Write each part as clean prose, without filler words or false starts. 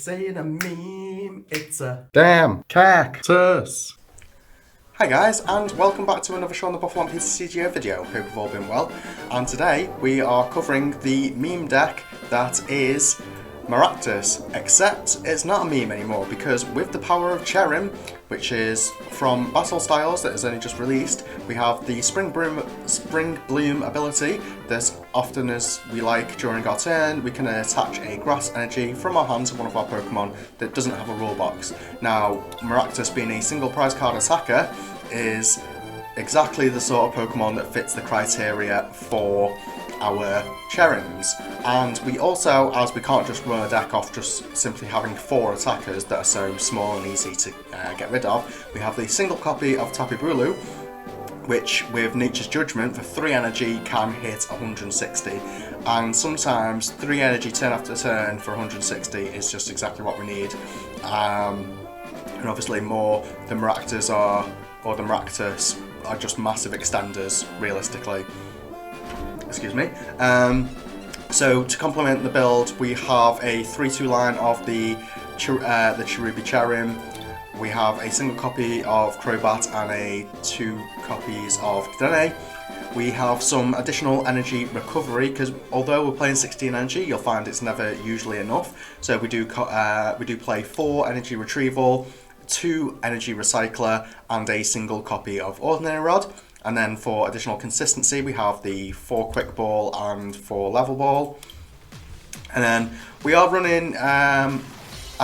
This ain't a meme, it's a damn cactus. Hi guys, and welcome back to another show on the Buffalo PTCGO video. Hope you've all been well. And today we are covering the meme deck that is Maractus, except it's not a meme anymore because with the power of Cherrim, which is from Battle Styles that is only just released, we have the Spring Bloom ability that often as we like during our turn, we can attach a grass energy from our hand to one of our Pokemon that doesn't have a rule box. Now, Maractus being a single prize card attacker is exactly the sort of Pokemon that fits the criteria for our Cherrims, and we also, as we can't just run a deck off just simply having 4 attackers that are so small and easy to get rid of, we have the single copy of Tapu Bulu, which with Nature's Judgment for 3 energy can hit 160, and sometimes 3 energy turn after turn for 160 is just exactly what we need. And obviously more the Maractus are just massive extenders realistically. Excuse me. So to complement the build, we have a 3-2 line of the Cherubi Cherrim. We have a single copy of Crobat and 2 copies of Dene. We have some additional energy recovery because although we're playing 16 energy, you'll find it's never usually enough. So we do play 4 energy retrieval, 2 energy recycler, and a single copy of Ordinary Rod. And then for additional consistency, we have the 4 Quick Ball and 4 Level Ball. And then we are running a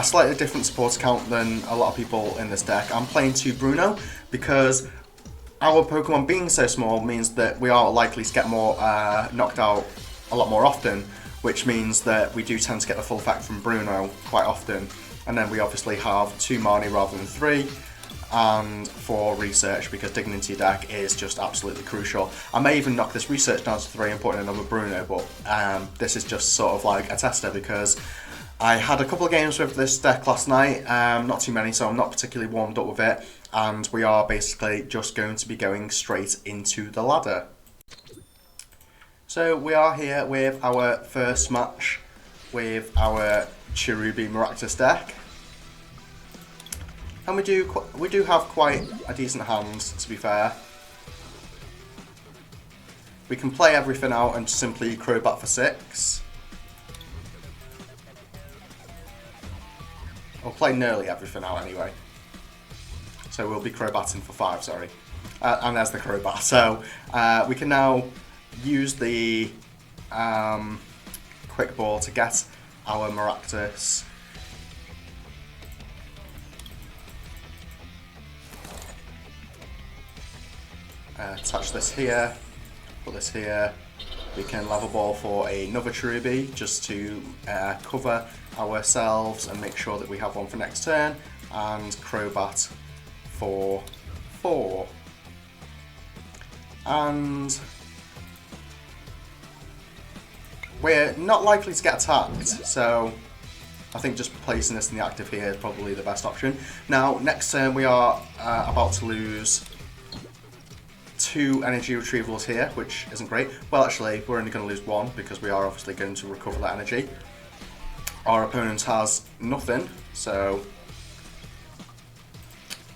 slightly different support account than a lot of people in this deck. I'm playing 2 Bruno because our Pokemon being so small means that we are likely to get more knocked out a lot more often, which means that we do tend to get the full effect from Bruno quite often. And then we obviously have 2 Marnie rather than 3. And 4 research because digging into your deck is just absolutely crucial. I may even knock this research down to 3 and put in another Bruno, but this is just sort of like a tester because I had a couple of games with this deck last night, not too many, so I'm not particularly warmed up with it, and we are basically just going to be going straight into the ladder. So we are here with our first match with our Cherubi Maractus deck. And we do have quite a decent hand, to be fair. We can play everything out and simply Crobat for 6. Or play nearly everything out anyway. So we'll be Crobating for 5, sorry. And there's the Crobat. So we can now use the Quick Ball to get our Maractus. Attach this here, put this here. We can level ball for another Cherubi just to cover ourselves and make sure that we have one for next turn, and Crobat for 4. And we're not likely to get attacked, so I think just placing this in the active here is probably the best option. Now, next turn we are about to lose 2 energy retrievals here, which isn't great. Well, actually, we're only going to lose 1 because we are obviously going to recover that energy. Our opponent has nothing, so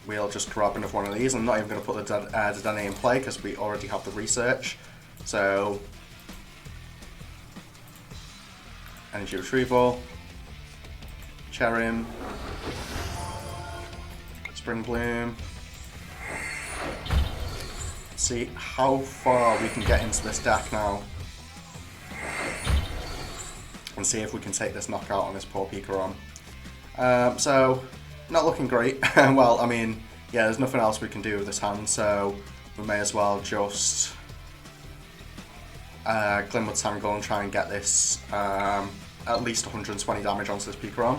we'll just grab another one of these. I'm not even going to put the Dene in play because we already have the research. So, energy retrieval, Cherrim, Spring Bloom. See how far we can get into this deck now and see if we can take this knockout on this poor Pikarom. So, not looking great. Well, I mean, yeah, there's nothing else we can do with this hand, so we may as well just Glimwood Tangle and try and get this at least 120 damage onto this Pikarom,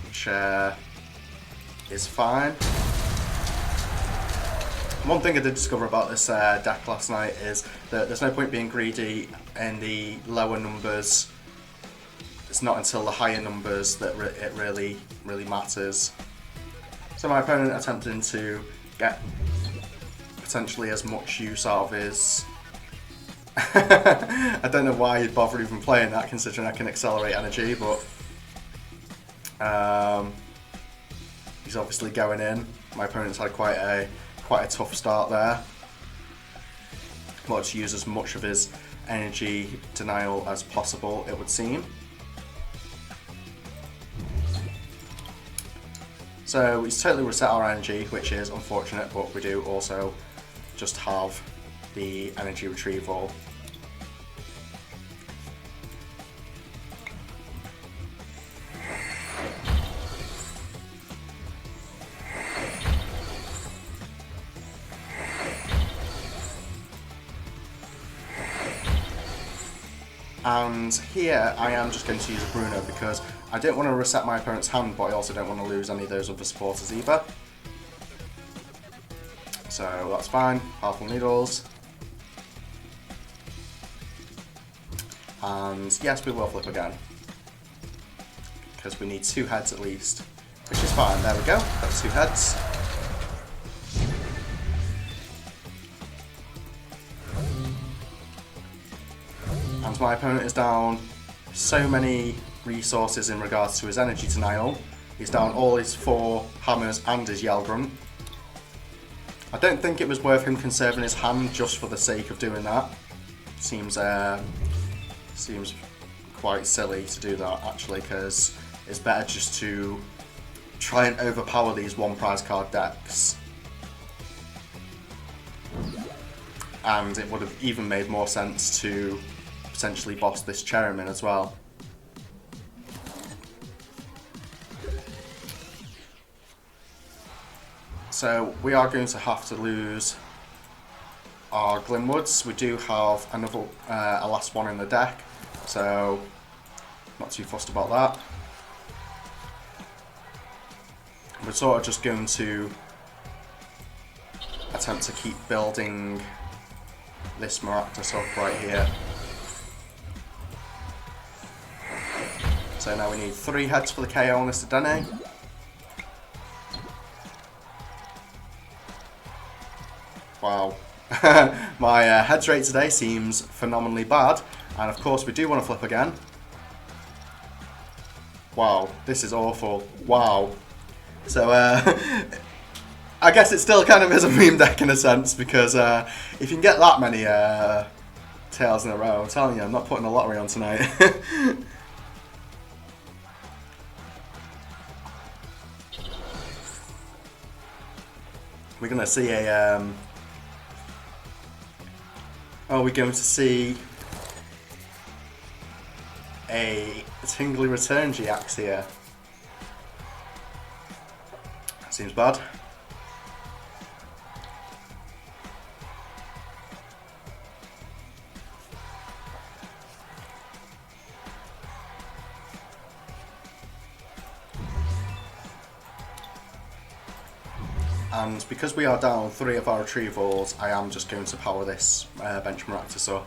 which is fine. One thing I did discover about this deck last night is that there's no point being greedy in the lower numbers. It's not until the higher numbers that it really matters. So my opponent attempting to get potentially as much use out of his I don't know why you'd bother even playing that, considering I can accelerate energy, but He's obviously going in. My opponent's had quite a tough start there. Wanted to use as much of his energy denial as possible, it would seem. So he's totally reset our energy, which is unfortunate, but we do also just have the energy retrieval. And here I am just going to use a Bruno because I don't want to reset my opponent's hand, but I also don't want to lose any of those other supporters either. So that's fine. Powerful Needles. And yes, we will flip again. Because we need 2 heads at least. Which is fine. There we go. That's 2 heads. And my opponent is down so many resources in regards to his energy denial. He's down all his 4 hammers and his Yell Grunt. I don't think it was worth him conserving his hand just for the sake of doing that. Seems quite silly to do that actually, because it's better just to try and overpower these 1 prize card decks. And it would have even made more sense to potentially boss this Cherrim in as well. So we are going to have to lose our Glimwoods. We do have another a last one in the deck, so not too fussed about that. We're sort of just going to attempt to keep building this Maractus up right here. So now we need 3 heads for the KO on this Dene. Wow. My heads rate today seems phenomenally bad, and of course we do want to flip again. Wow, this is awful. Wow. So I guess it still kind of is a meme deck in a sense, because if you can get that many tails in a row, I'm telling you, I'm not putting a lottery on tonight. We're going to see a... are we going to see a Tingly Return GX here? Seems bad. And because we are down 3 of our retrievals, I am just going to power this bench Maractus up.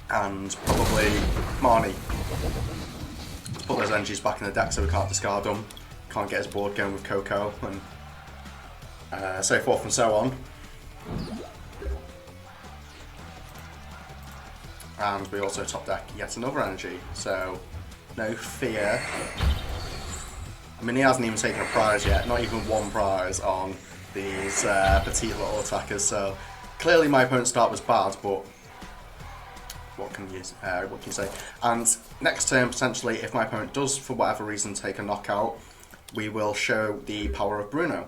And probably Marnie. To put those energies back in the deck so we can't discard them. Can't get his board going with Coco, and so forth and so on. And we also top deck yet another energy, so no fear. I mean, he hasn't even taken a prize yet, not even 1 prize on these petite little attackers, so clearly my opponent's start was bad, but what can you say? And next turn, potentially, if my opponent does, for whatever reason, take a knockout, we will show the power of Bruno.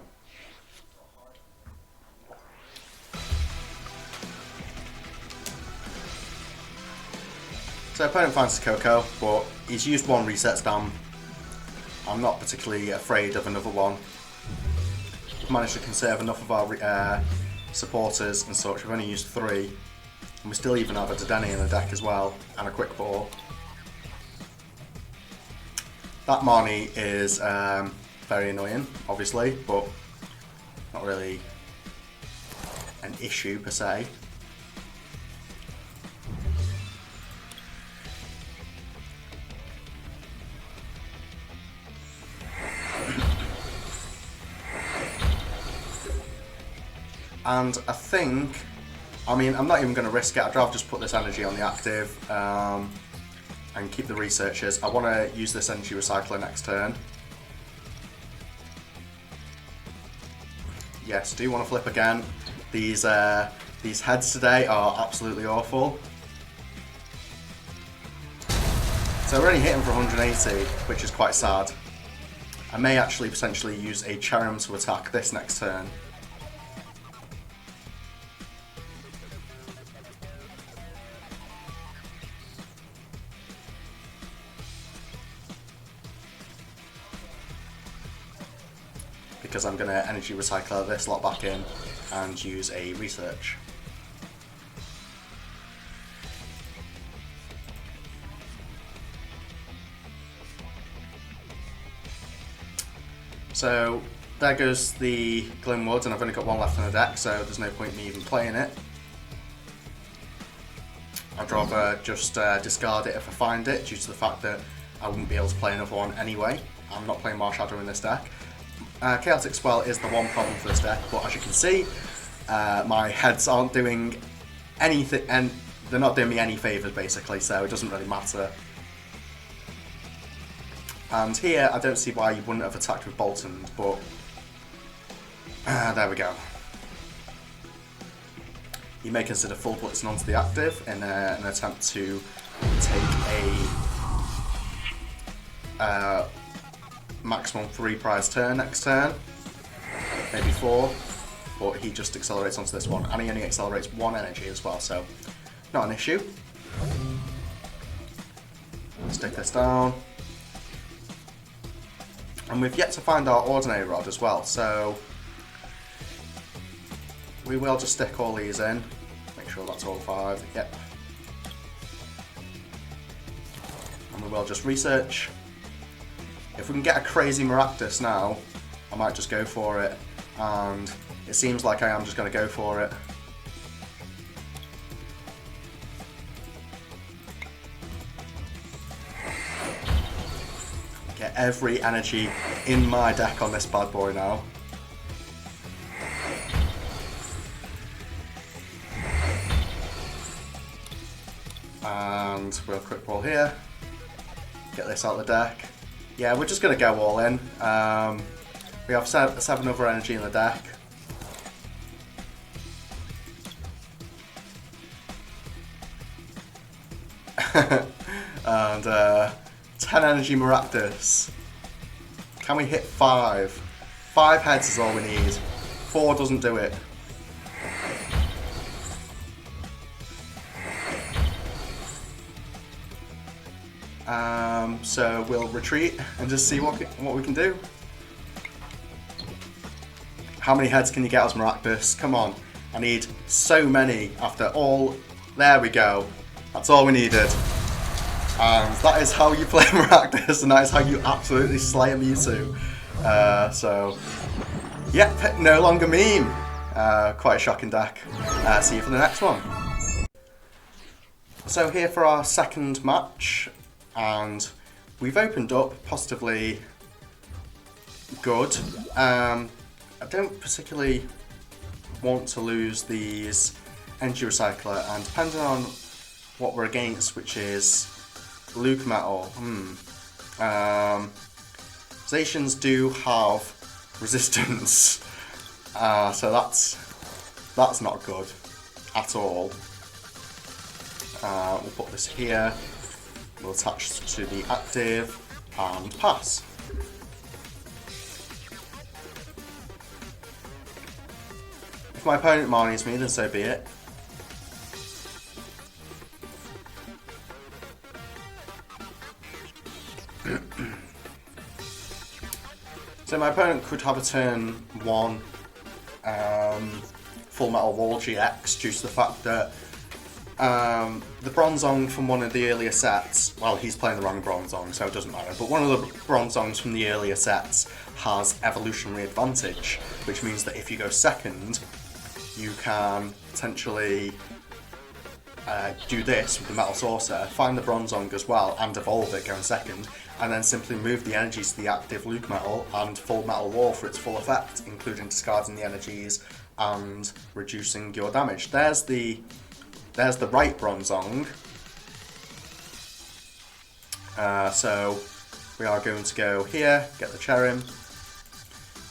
So opponent finds Coco, but he's used 1 reset stamp. I'm not particularly afraid of another one. We've managed to conserve enough of our supporters and such. We've only used 3. And we still even have a Dedenne in the deck as well, and a Quick Ball. That Marnie is very annoying, obviously, but not really an issue per se. And I think I mean, I'm not even going to risk it. I'd rather just put this energy on the active and keep the researchers. I want to use this energy recycler next turn. Yes, do want to flip again. These heads today are absolutely awful. So we're only hitting for 180, which is quite sad. I may actually potentially use a Cherrim to attack this next turn. Because I'm going to energy recycle this lot back in and use a research. So there goes the Glimwood, and I've only got one left in the deck, so there's no point in me even playing it. I'd rather just discard it if I find it, due to the fact that I wouldn't be able to play another one anyway. I'm not playing Marshadow in this deck. Chaotic Swell is the one problem for this deck, but as you can see, my heads aren't doing anything, and they're not doing me any favours basically, so it doesn't really matter. And here, I don't see why you wouldn't have attacked with Bolton, but there we go. You may consider full blitzing onto the active in an attempt to take a maximum 3 prize turn next turn, maybe 4, but he just accelerates onto this one, and he only accelerates 1 energy as well, so not an issue. Stick this down. And we've yet to find our Ordinary Rod as well, so we will just stick all these in. Make sure that's all 5, yep. And we will just research. If we can get a crazy Maractus now, I might just go for it, and it seems like I am just going to go for it. Get every energy in my deck on this bad boy now. And we'll quick ball here. Get this out of the deck. Yeah, we're just going to go all in. We have 7 other energy in the deck. And 10 energy Maractus. Can we hit 5? 5 heads is all we need. 4 doesn't do it. So we'll retreat and just see what we can do. How many heads can you get as Maractus? Come on, I need so many after all. There we go. That's all we needed. And that is how you play Maractus, and that is how you absolutely slay a Mewtwo. So, yep, no longer meme. Quite a shocking deck. See you for the next one. So here for our second match, and we've opened up positively good. I don't particularly want to lose these Energy Recycler, and depending on what we're against, which is Luke Metal, Zacians do have resistance, so that's not good at all. We'll put this here, we'll attach to the active and pass. If my opponent Marnies me, then so be it. So my opponent could have a turn 1 Full Metal Wall GX due to the fact that the Bronzong from one of the earlier sets, well, he's playing the wrong Bronzong, so it doesn't matter, but one of the Bronzongs from the earlier sets has evolutionary advantage, which means that if you go second, you can potentially do this with the Metal Saucer, find the Bronzong as well, and evolve it going second, and then simply move the energies to the active Luke Metal and Full Metal Wall for its full effect, including discarding the energies and reducing your damage. There's the right Bronzong. So we are going to go here, get the Cherrim,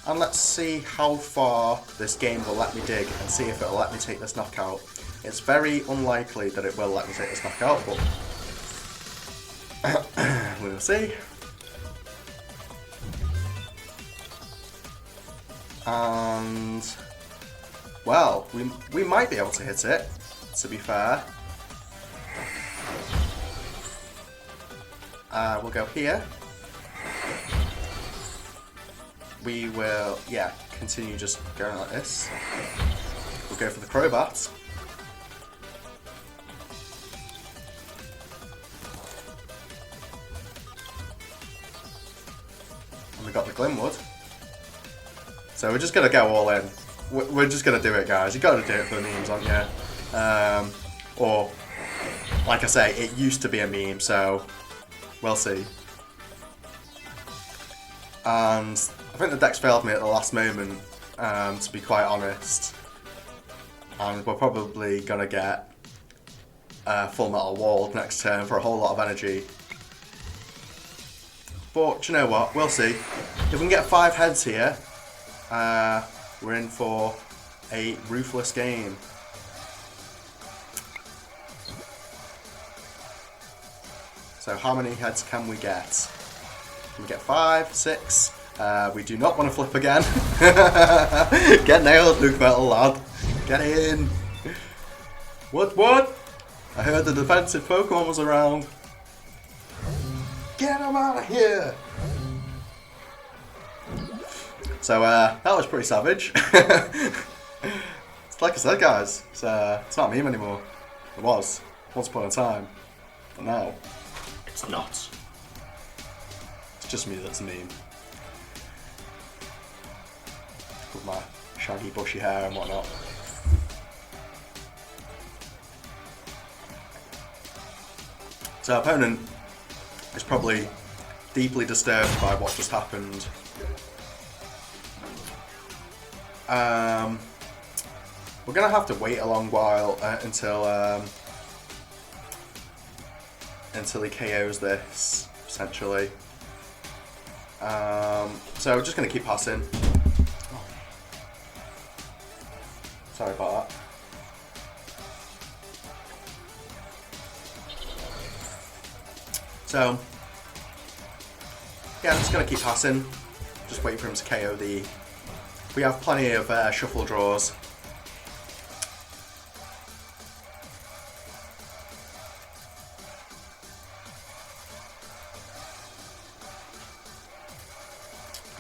and let's see how far this game will let me dig and see if it'll let me take this knockout. It's very unlikely that it will let me take this knockout, but we will see. And well, we might be able to hit it, to be fair. We'll go here. We will, yeah, continue just going like this. We'll go for the Crobat. And we got the Glimwood. So we're just going to go all in. We're just going to do it, guys. You got to do it for the memes, aren't you? Or, like I say, it used to be a meme, so we'll see. And I think the deck's failed me at the last moment, to be quite honest. And we're probably going to get Full Metal Wall next turn for a whole lot of energy. But, you know what? We'll see. If we can get 5 heads here, we're in for a ruthless game. So how many heads can we get? Can we get 5, 6? We do not want to flip again. Get nailed, Luke Metal, lad. Get in. What? I heard the defensive Pokemon was around. Get him out of here. So that was pretty savage. It's like I said, guys, it's not a meme anymore. It was once upon a time, but now it's not. It's just me that's a meme. With my shaggy bushy hair and whatnot. So our opponent is probably deeply disturbed by what just happened. We're gonna have to wait a long while until he KOs this, essentially. So we're just gonna keep passing. Oh. Sorry about that. So yeah, I'm just gonna keep passing. Just waiting for him to KO the. We have plenty of shuffle draws.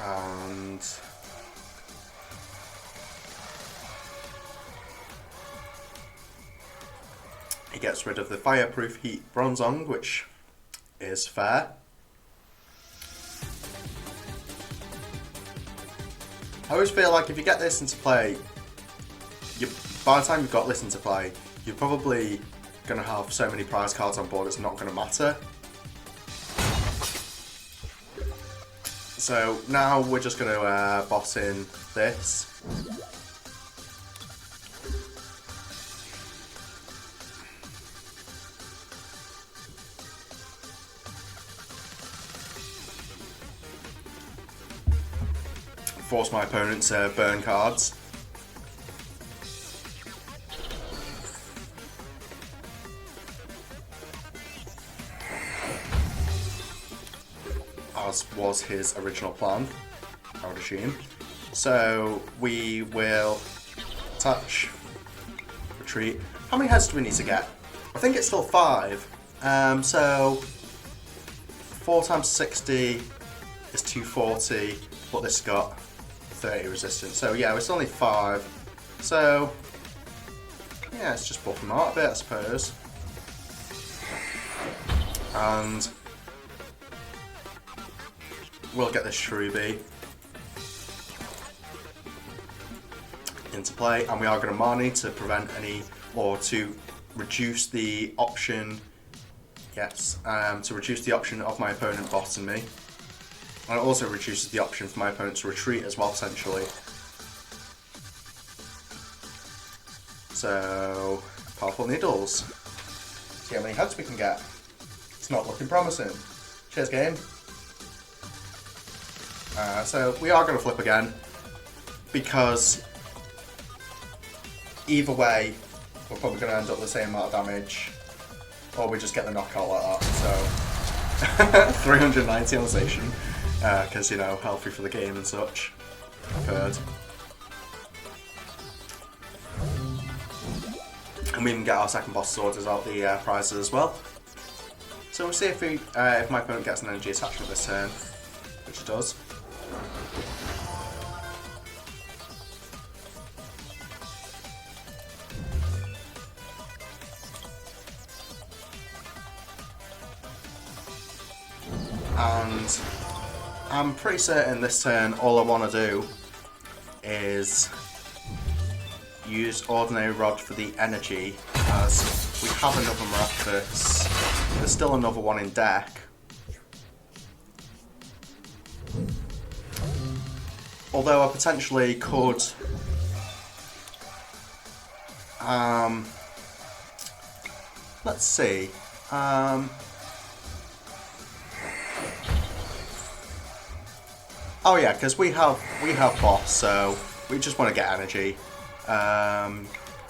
And he gets rid of the Fireproof Heat Bronzong, which is fair. I always feel like if you get this into play, by the time you've got this into play, you're probably going to have so many prize cards on board it's not going to matter. So now we're just going to boss in this. Force my opponent to burn cards. As was his original plan, I would assume. So we will touch, retreat. How many heads do we need to get? I think it's still 5. So 4 times 60 is 240, but this got 30 resistance. So yeah, it's only 5. So yeah, let's just buff him out a bit, I suppose. And we'll get this Cherubi into play, and we are going to Marnie to prevent any, or to reduce the option Yes, to reduce the option of my opponent bossing me. And it also reduces the option for my opponent to retreat as well, potentially. So, powerful needles. See how many heads we can get. It's not looking promising. Cheers, game. So, we are going to flip again. Because either way, we're probably going to end up with the same amount of damage. Or we just get the knockout like that. So, 390 on station. Because, you know, healthy for the game and such. I've heard. And we can get our second boss swords as well, the prizes as well. So we'll see if my opponent gets an energy attachment this turn, which it does. And I'm pretty certain this turn all I want to do is use Ordinary Rod for the energy, as we have another Maractus. There's still another one in deck. Although I potentially could let's see. Oh yeah, because we have boss, so we just want to get energy.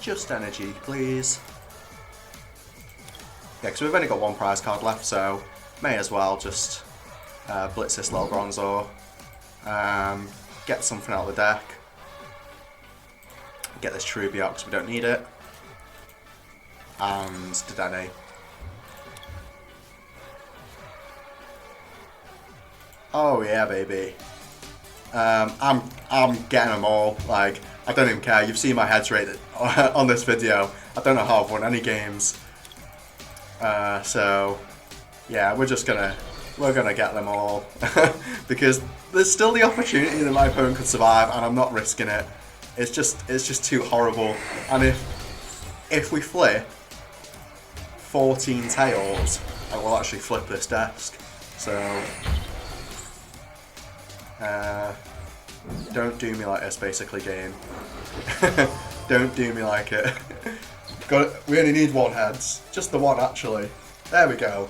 Just energy, please. Yeah, because we've only got one prize card left, so may as well just blitz this little Bronzor. Get something out of the deck. Get this Cherrim because we don't need it. And Dedenne. Oh yeah, baby. I'm getting them all. Like, I don't even care. You've seen my heads rate on this video. I don't know how I've won any games. So yeah, we're gonna get them all because there's still the opportunity that my opponent could survive, and I'm not risking it. It's just too horrible. And if we flip 14 tails, I will actually flip this desk. So. Don't do me like this, basically, game. Don't do me like it. We only need one heads. Just the one, actually. There we go.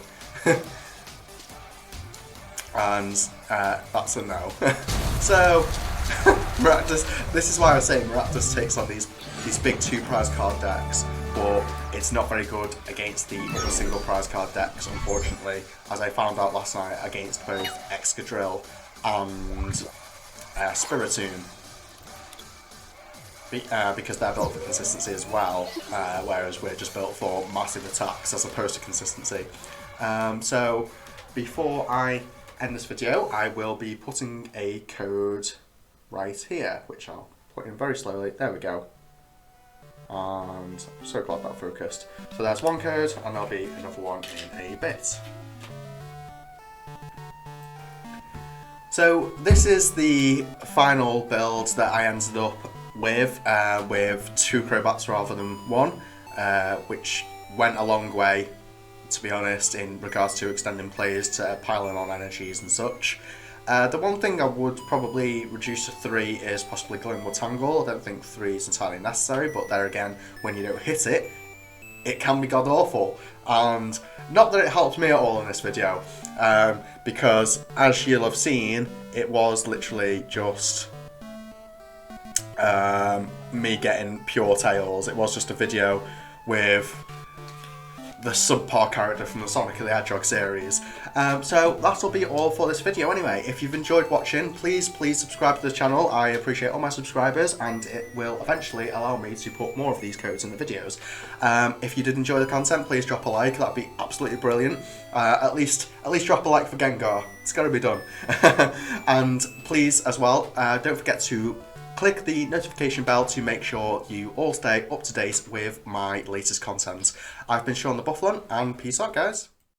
And that's a no. So, Maractus, this is why I was saying Maractus takes on these big 2 prize card decks, but it's not very good against the other single prize card decks, unfortunately, as I found out last night against both Excadrill and Spiritomb, because they're built for consistency as well, whereas we're just built for massive attacks as opposed to consistency. So before I end this video, I will be putting a code right here, which I'll put in very slowly. There we go. And I'm so glad that focused. So there's one code, and there'll be another one in a bit. So this is the final build that I ended up with 2 Crobats rather than 1, which went a long way, to be honest, in regards to extending plays to piling on energies and such. The one thing I would probably reduce to 3 is possibly Glimwood Tangle. I don't think 3 is entirely necessary, but there again, when you don't hit it, it can be god awful. And not that it helped me at all in this video, because as you'll have seen, it was literally just me getting pure tails. It was just a video with the subpar character from the Sonic the Hedgehog series. So that'll be all for this video anyway. If you've enjoyed watching, please subscribe to the channel. I appreciate all my subscribers, and it will eventually allow me to put more of these codes in the videos. If you did enjoy the content, please drop a like. That'd be absolutely brilliant. At least drop a like for Gengar. It's got to be done. And please as well, don't forget to click the notification bell to make sure you all stay up to date with my latest content. I've been Sean the Bufflin, and peace out, guys.